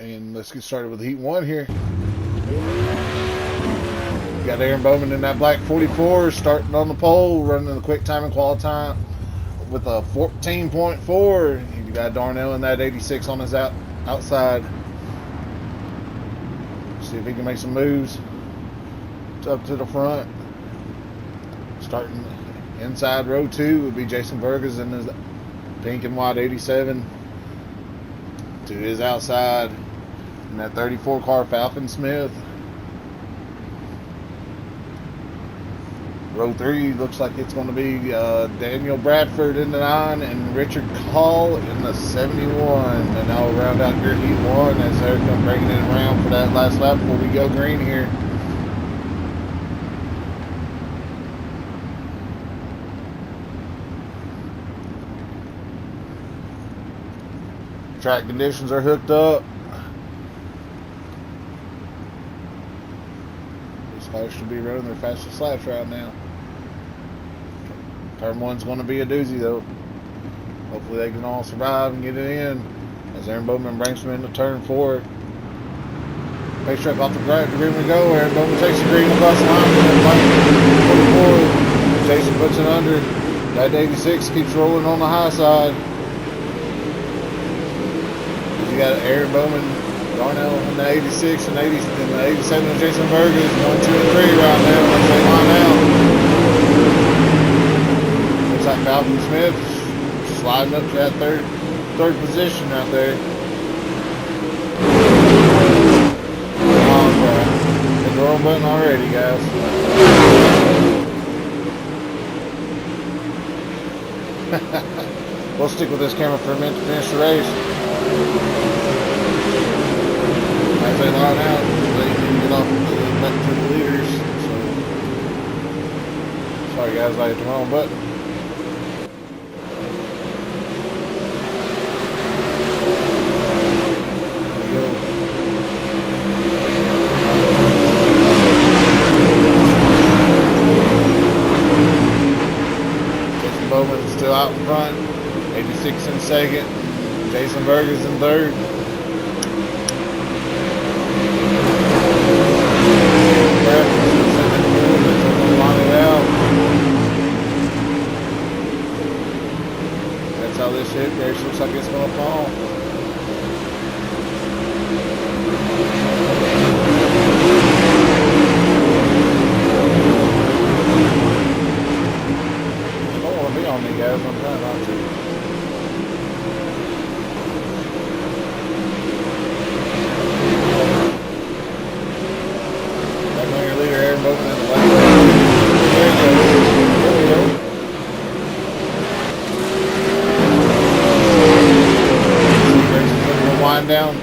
And let's get started with heat 1 here. Got Aaron Bowman in that black 44, starting on the pole, running the quick time and quality time with a 14.4. You got Darnell in that 86 on his outside. See if he can make some moves up to the front. Starting inside row 2 would be Jason Burgess in his pink and white 87 to his outside in that 34 car Falcon Smith. Row 3 looks like it's going to be Daniel Bradford in the 9 and Richard Call in the 71. And now we'll round out your heat 1 as they're bringing it around for that last lap before we go green here. Track conditions are hooked up. These cars should be running their fastest laps right now. Turn 1's going to be a doozy though. Hopefully they can all survive and get it in as Aaron Bowman brings them into turn 4. Pace track off the green we go. Aaron Bowman takes the green across the line and 44. Jason puts it under. That 86 keeps rolling on the high side. You got Aaron Bowman, Darnell in the 86 and 80 and the 87 and Jason Burgess 1, 2, and 3 right now as they line out. Looks like Falcon Smith sliding up to that third position right there. Oh, hit the wrong button already, guys. We'll stick with this camera for a minute to finish the race. As they line out, they need to get off back to the leaders. So, sorry guys, I hit the wrong button. There we go. Jason Bowman still out in front. 86 in second. Jason Burgess in third. That's how this hit race looks like it's going to fall. I don't want to be on me, guys. I'm trying not to. Down.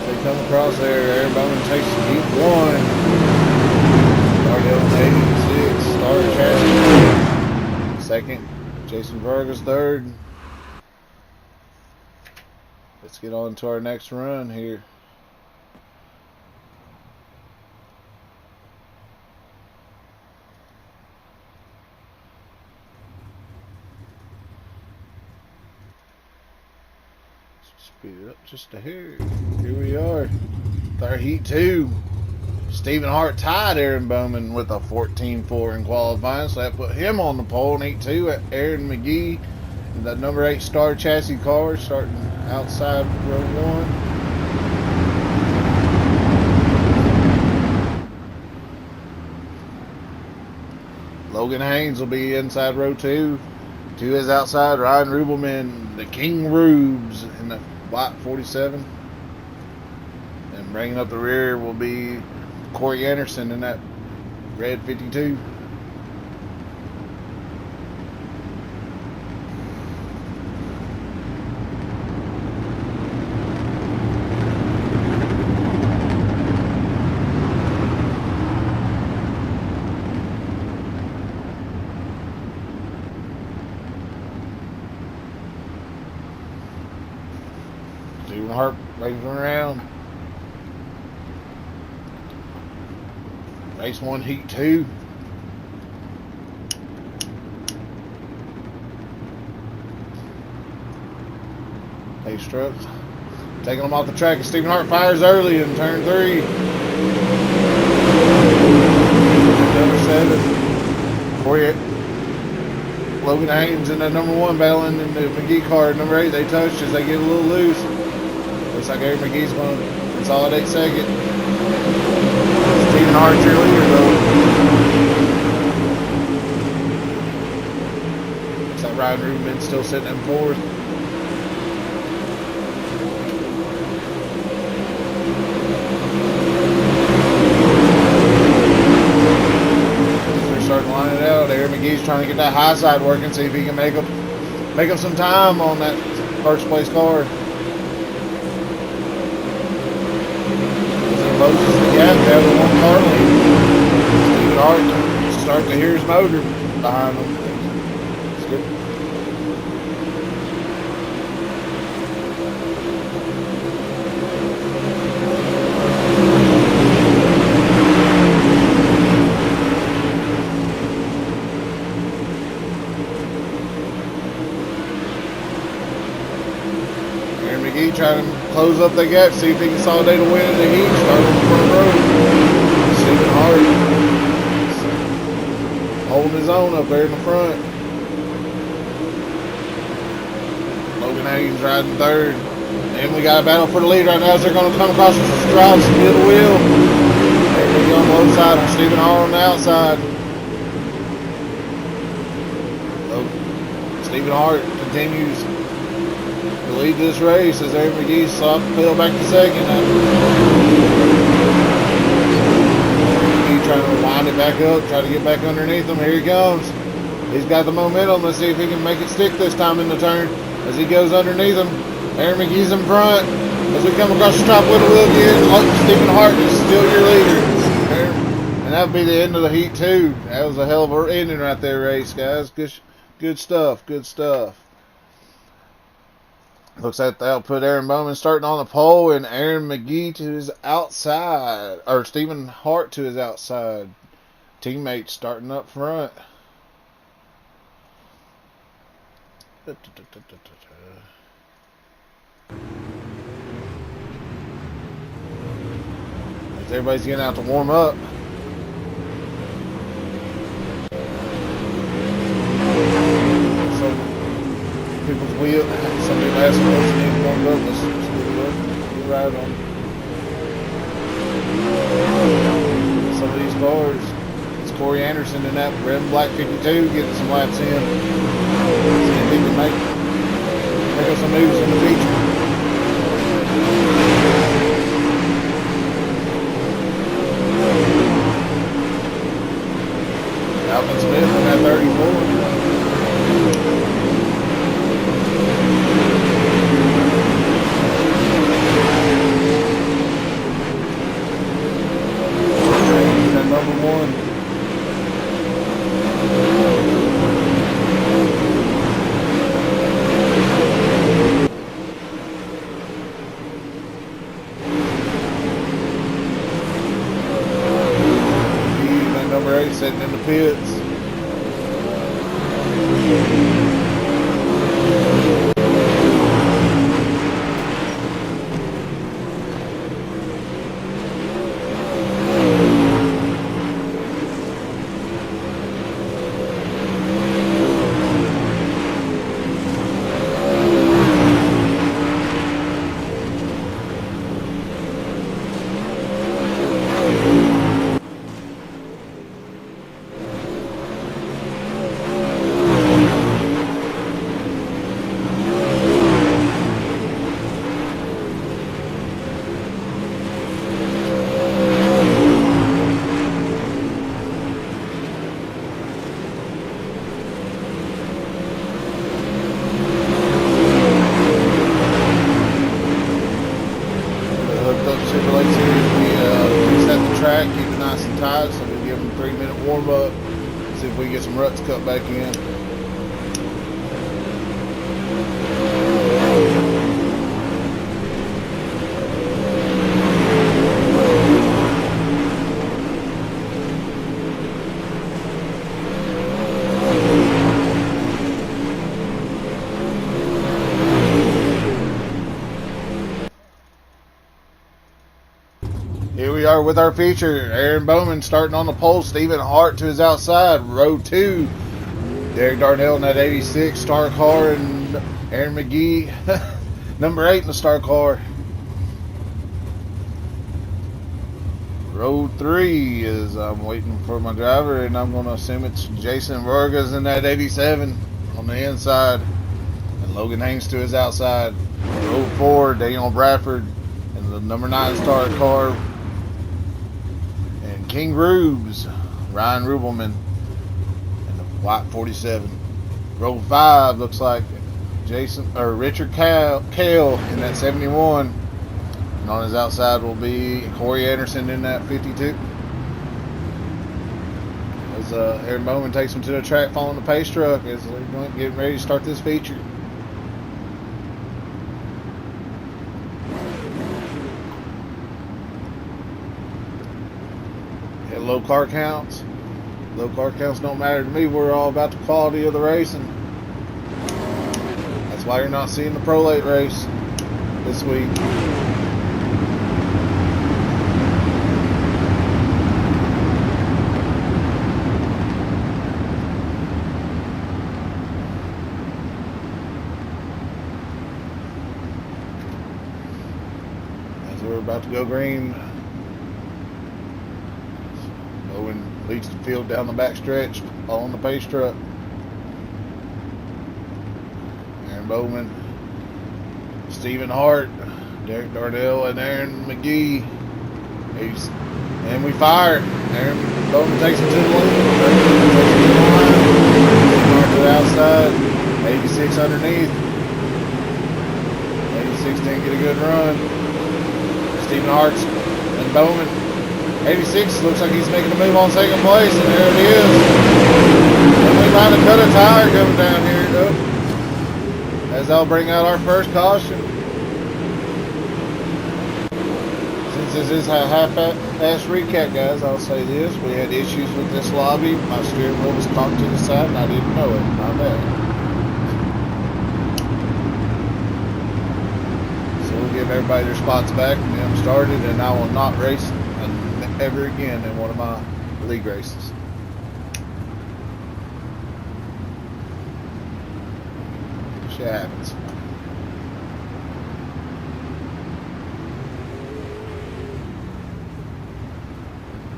They come across there. Aaron Bowman takes heat 1. Darnell 86. Star Chassis. Second. Jason Burgess third. Let's get on to our next run here. Speed it up just a hair. Here we are. Third heat 2. Stephen Hart tied Aaron Bowman with a 14.4 in qualifying, so that put him on the pole in heat 2 at Aaron McGee. And the number 8 Star Chassis car starting outside row 1. Logan Haynes will be inside row 2. To his outside, Ryan Rubelman, the King Rubes in the white 47. And bringing up the rear will be Corey Anderson in that red 52. Stephen Hart racing around. Race 1, heat 2. Ace Trucks taking them off the track. Stephen Hart fires early in turn 3. Number 7. Logan Haynes in that number 1 battling in the McGee car. Number 8, they touched as they get a little loose. Looks like Eric McGee's going to consolidate second. Stephen Hart, your leader, though. Looks like Ryan Rubin's still sitting in 4th. Starting to line it out. Aaron McGee's trying to get that high side working, see if he can make up some time on that first place car. As he closes the gap down to 1 car lead. Stephen Hart start to hear his motor behind him. It's good. Trying to close up that gap, see if he can consolidate a win in the heat. Start on the front row. Stephen Hart holding his own up there in the front. Logan Haynes riding 3rd. And we got a battle for the lead right now as they're going to come across the stripes and get the wheel. There we go on the low side and Stephen Hart on the outside. Stephen Hart continues to lead this race as Aaron McGee fell back to 2nd. McGee trying to wind it back up, try to get back underneath him. Here he comes. He's got the momentum. Let's see if he can make it stick this time in the turn as he goes underneath him. Aaron McGee's in front as we come across the stripe with the wheel again. Stephen Hart is still your leader. And that'll be the end of the heat 2. That was a hell of an ending right there, race, guys. Good stuff. Good stuff. Looks like that'll put Aaron Bowman starting on the pole and Aaron McGee to his outside, or Stephen Hart to his outside. Teammates starting up front. As everybody's getting out to warm up. People's wheel. Somebody asked me what's the name warmed up. Let's get it up. Get right on some of these cars. It's Corey Anderson in that red and black 52 getting some laps in. See if he can make up some moves in the feature. Alvin Smith in that 34. Sitting in the pits. Superlates here, we reset the track, keep it nice and tight, so we give them a 3-minute warm up, see if we can get some ruts cut back in. are with our feature. Aaron Bowman starting on the pole. Stephen Hart to his outside. Row 2. Derek Darnell in that 86 star car. And Aaron McGee, number 8 in the star car. Row 3 is, I'm waiting for my driver, and I'm going to assume it's Jason Vargas in that 87 on the inside. And Logan Haynes to his outside. Row 4, Daniel Bradford in the number 9 star car. And King Rubes, Ryan Rubelman in the white 47. Row 5 looks like Richard Kale in that 71. And on his outside will be Corey Anderson in that 52. As Aaron Bowman takes him to the track following the pace truck as they're getting ready to start this feature. Yeah, low car counts. Low car counts don't matter to me. We're all about the quality of the racing. That's why you're not seeing the Prolate race this week. We're about to go green. Owen leads the field down the back stretch, following the pace truck. Aaron Bowman, Stephen Hart, Derek Darnell, and Aaron McGee. And we fire. Aaron Bowman takes it to the lead. Stephen Hart to the outside. 86 underneath. 86 didn't get a good run. Stephen Hart and Bowman. 86 looks like he's making a move on second place, and there it is. And we might have cut a tire coming down here, though. As I'll bring out our first caution. Since this is a half-ass recap, guys, I'll say this. We had issues with this lobby. My steering wheel was cocked to the side, and I didn't know it. My bad. Give everybody their spots back and get them started, and I will not race ever again in one of my league races. Shit happens.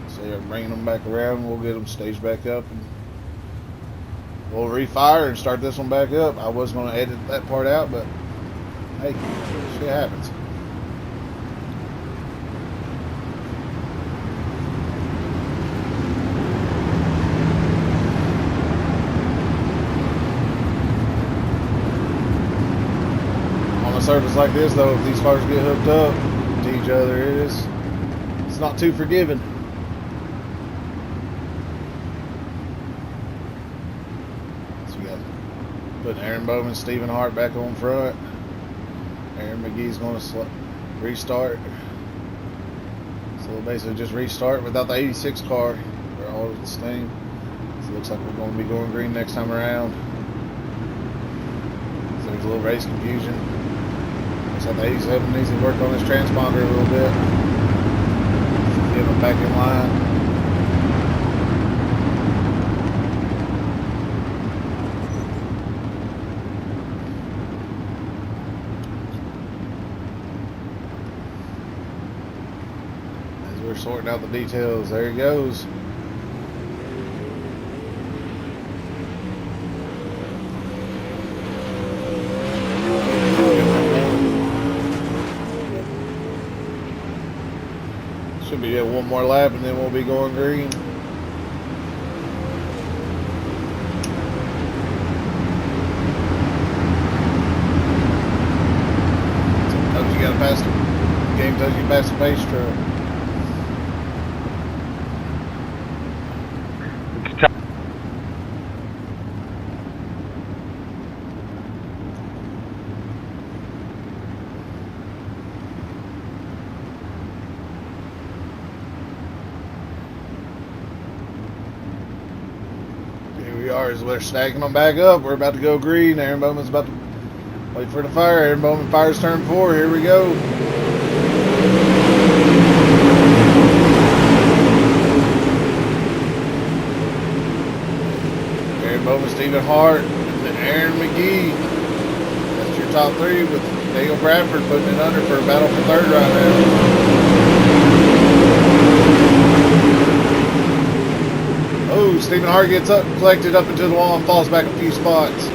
So you're bringing them back around. We'll get them staged back up, and we'll refire and start this one back up. I was going to edit that part out, but hey, shit happens. On a surface like this, though, if these cars get hooked up to each other, it's not too forgiving. So we got putting Aaron Bowman, Stephen Hart back on front. Aaron McGee's going to restart. So we'll basically just restart without the 86 car. We're all at the same. So it looks like we're going to be going green next time around. So there's a little race confusion. Looks like the 87 needs to work on his transponder a little bit. Get him back in line. We're sorting out the details. There he goes. Should be one more lap and then we'll be going green. Sometimes you gotta pass the game, tells you pass the pace truck. As we're stacking them back up, we're about to go green. Aaron Bowman's about to wait for the fire. Aaron Bowman fires turn 4. Here we go. Aaron Bowman, Stephen Hart, and then Aaron McGee. That's your top three, with Daniel Bradford putting it under for a battle for third right now. Oh, Stephen Hart gets up, collected up into the wall, and falls back a few spots. So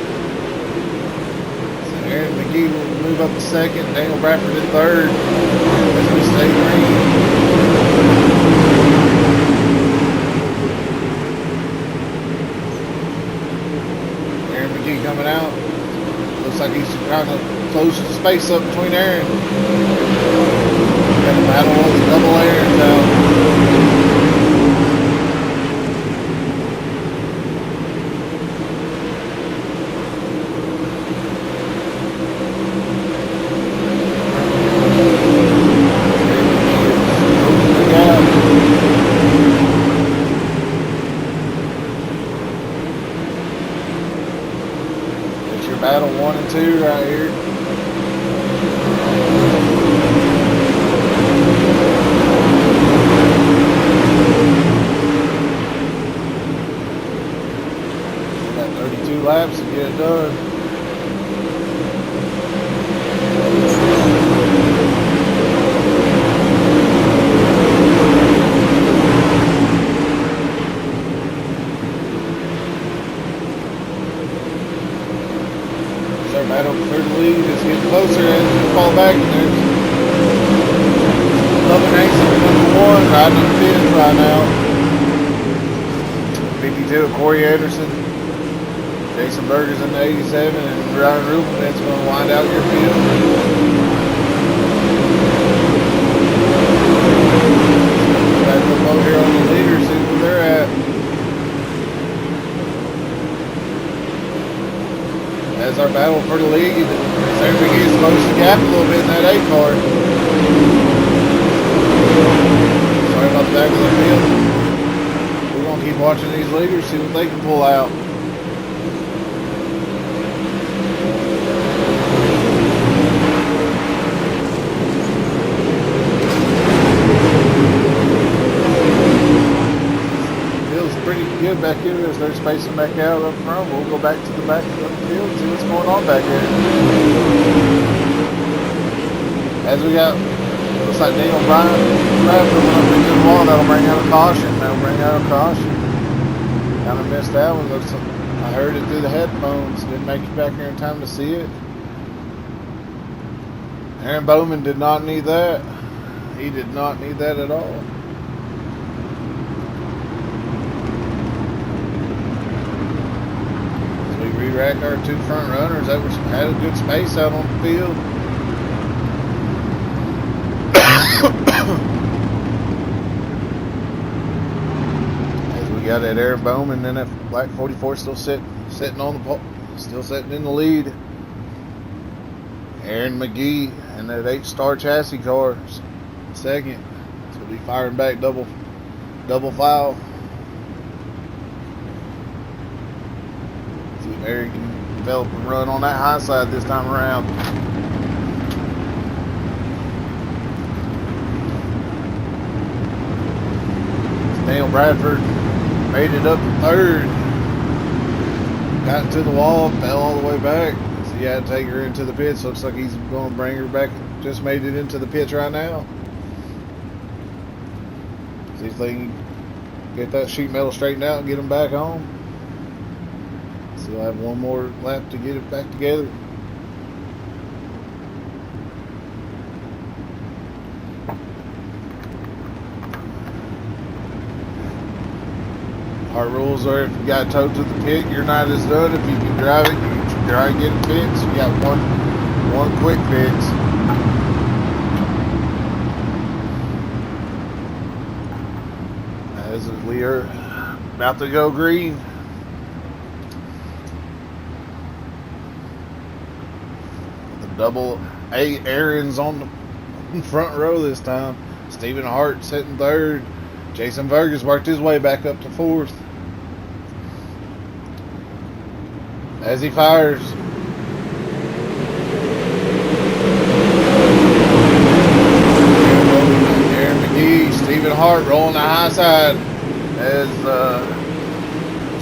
Aaron McGee will move up to second, Daniel Bradford in third. As we stay green. Aaron McGee coming out. Looks like he's trying to close the space up between Aaron. Got a battle with the double Aaron now. Battle 1 and 2 right here. We got 32 laps to get it done. Battle for the lead is getting closer as we fall back, and there's Lovin Hanson number 1 riding in the fifth right now. 52 of Corey Anderson, Jason Berger's in the 87, and Ryan Ruben's going to wind out your field. Back up over here on the leader, see where they're at. As our battle for the lead, Aaron McGee is close the gap a little bit in that 8 car. Sorry about the back of the field. We're going to keep watching these leaders, see what they can pull out. Good back here as they're spacing back out up front. We'll go back to the back of the field and see what's going on back here. As we got, looks like Daniel Bradford went up into the wall. That'll bring out a caution. Kind of missed that one. Looks like I heard it through the headphones. Didn't make it back here in time to see it. Aaron Bowman did not need that. He did not need that at all. Re-rack our 2 front runners that had a good space out on the field. As we got that Aaron Bowman, and then that black 44 still sitting on the pole, still sitting in the lead. Aaron McGee and that 8-star chassis car second. So we'll be firing back double file. Aaron can develop and run on that high side this time around. Daniel Bradford made it up to third. Got to the wall, fell all the way back. So he had to take her into the pits. Looks like he's going to bring her back. Just made it into the pits right now. See if they can get that sheet metal straightened out and get them back home. We'll have one more lap to get it back together. Our rules are if you got towed to the pit, your night is done. If you can drive it, you can try and get it fixed. You got one quick fix. As we are about to go green. Double 8 Aaron's on the front row this time. Stephen Hart sitting third. Jason Vergas worked his way back up to fourth. As he fires. Aaron McGee, Stephen Hart rolling the high side as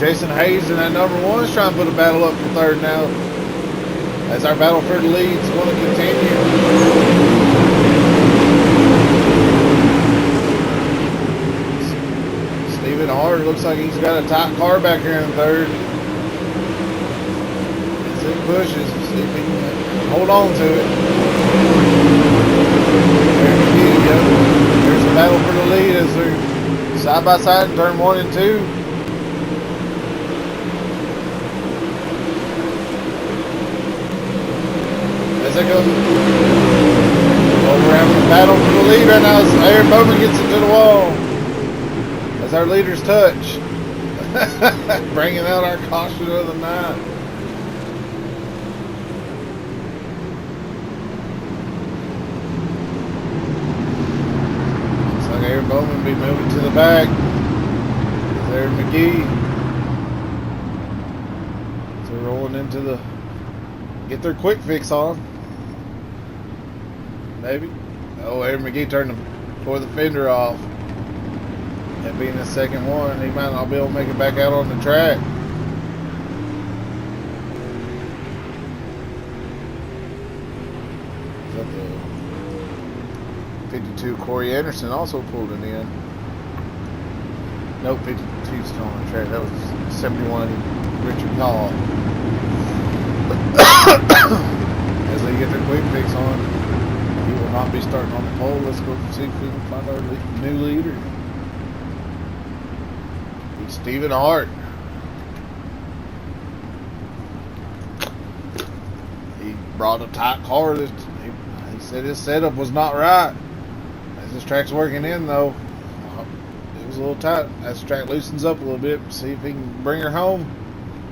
Jason Hayes in that number 1 is trying to put a battle up for 3rd now. As our battle for the lead is going to continue. Stephen Hart looks like he's got a tight car back here in 3rd. As it pushes, see if he can hold on to it. There's the battle for the lead as they're side by side in turn 1 and 2. As they go, we're having a battle for the lead right now as Aaron Bowman gets into the wall. As our leaders touch. Bringing out our caution of the night. Looks like Aaron Bowman will be moving to the back. There's McGee. So rolling into the, get their quick fix on. Maybe. Oh, Aaron McGee turned the fender off. That being the second one, he might not be able to make it back out on the track. The 52 Corey Anderson also pulled it in. Nope, 52's still on the track. That was 71 Richard Call. As they get their quick fix on, he will not be starting on the pole. Let's go see if we can find our new leader. It's Stephen Hart. He brought a tight car. He said his setup was not right. As this track's working in, though, it was a little tight. As the track loosens up a little bit, see if he can bring her home.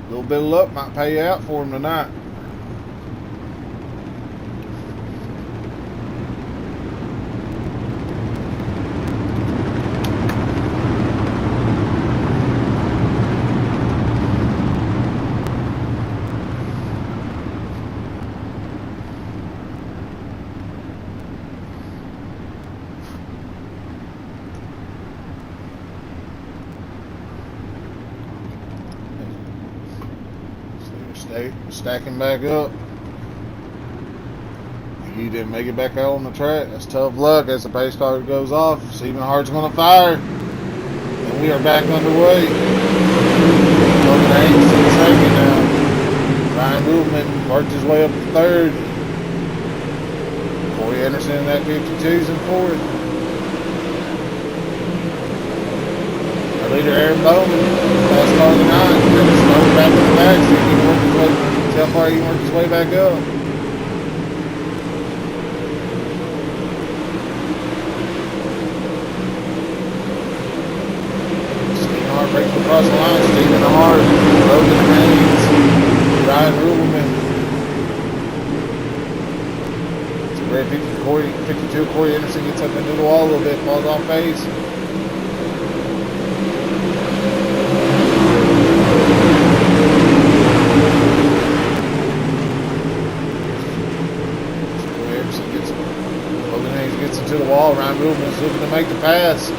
A little bit of luck might pay out for him tonight. Stacking back up. He didn't make it back out on the track. That's tough luck as the pace car goes off. Stephen Hart's going to fire. And we are back underway. Logan Haynes in second now. Ryan Ruhlman worked his way up to 3rd. Corey Anderson in that 52's in 4th. Our leader Aaron Bowman, fast car of the night. Just slowed back in the back so he can work his way. See how far he can work his way back up. Stephen Hart breaks across the line. Stephen Hart, Logan Haynes, Ryan Ruhlman. It's a great 52 Corey Anderson gets up into the wall a little bit, falls off base. To the wall. Ryan Ruhlman is looking to make the pass.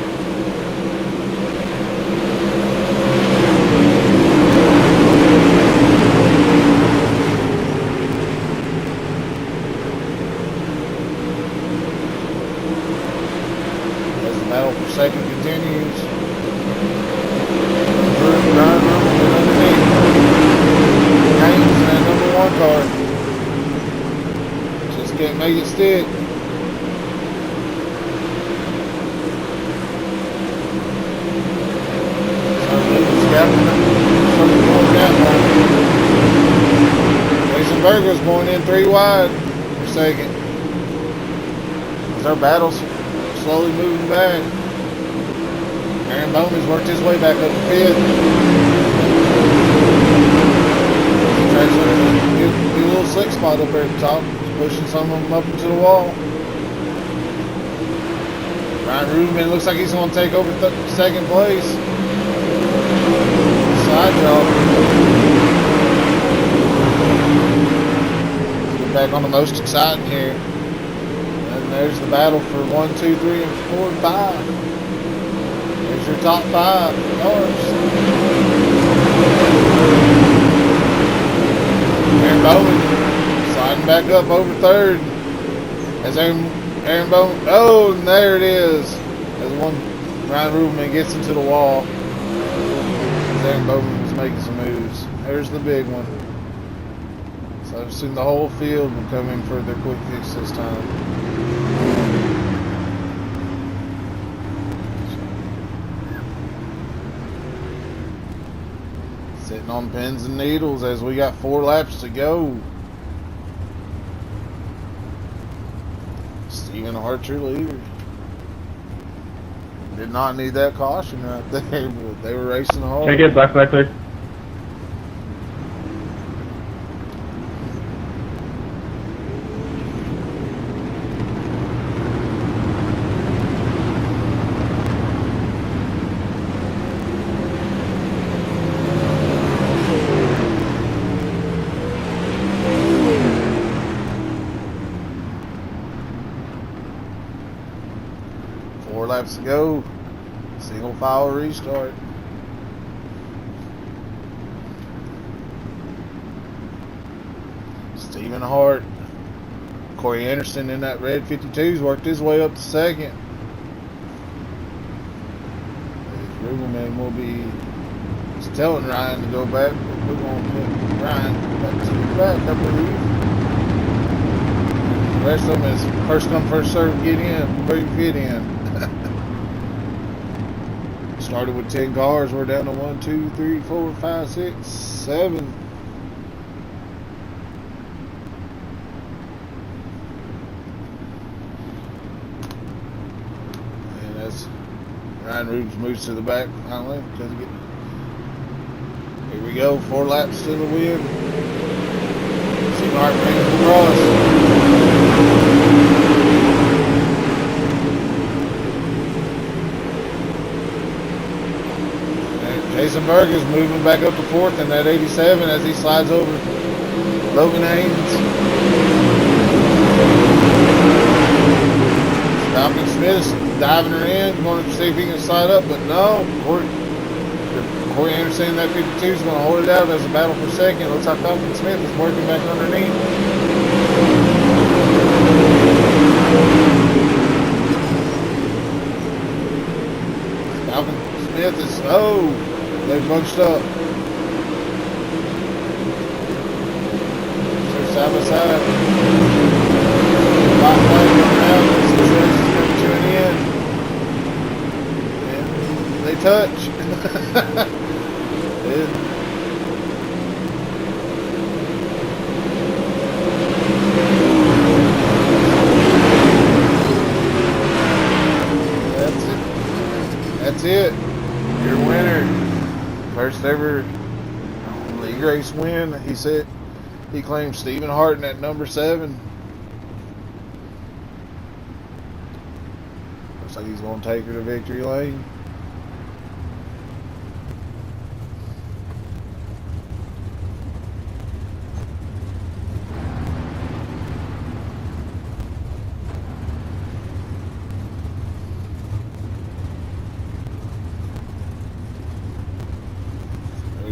As the battle for second continues. Ryan Ruhlman underneath. Haynes in that number 1 car. Just can't make it stick. Jason Berger's going in 3 wide for second. As our battle's slowly moving back. Aaron Bowman's worked his way back up to 5th. He tries to do a little slick spot up there at the top. He's pushing some of them up into the wall. Ryan Ruhlman looks like he's going to take over second place. Side job. Get back on the most exciting here. And there's the battle for 1, 2, 3, and 4, and 5. There's your top 5 cars. Aaron Bowman sliding back up over third. As Aaron Bowman, oh, and there it is. As one Ryan Rubelman gets into the wall. As Aaron Bowman was making some moves. There's the big one. So I've seen the whole field will come in for their quick fix this time. Sitting on pins and needles as we got 4 laps to go. Stephen Hart, your leader. Did not need that caution right there, but they were racing hard. Can I get black clear? Four laps to go. Single file restart. Stephen Hart. Corey Anderson in that red 52's worked his way up to second. Rubelman will be telling Ryan to go back, but we're going to put Ryan back to the back, I believe. The rest of them is first come, first serve, get in, where you fit in. Started with 10 cars, we're down to 1, 2, 3, 4, 5, 6, 7. And as Ryan Rubes moves to the back finally, here we go, 4 laps to the win. See Mark brings across. Jason Berg is moving back up to 4th in that 87 as he slides over Logan Haynes. Falcon Smith diving her in, going to see if he can slide up, but no. Corey Anderson in that 52 is going to hold it out as a battle for second. Looks like Falcon Smith is working back underneath. Falcon Smith is, oh, they bunched up. They're side by side. White flag going out. This race is coming to an end. And they touch. That's it. Your winner. First ever league race win. He said he claimed Stephen Hart in at number 7. Looks like he's going to take her to victory lane.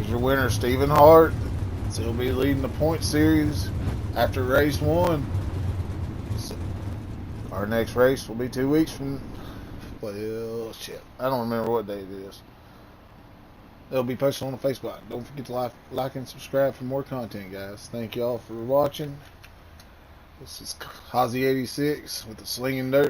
Your winner, Stephen Hart. So he'll be leading the point series after race 1. So our next race will be 2 weeks from, well, shit, I don't remember what day it is. It'll be posted on the Facebook. Don't forget to like and subscribe for more content, guys. Thank y'all for watching. This is Hazy86 with the Slinging Dirt.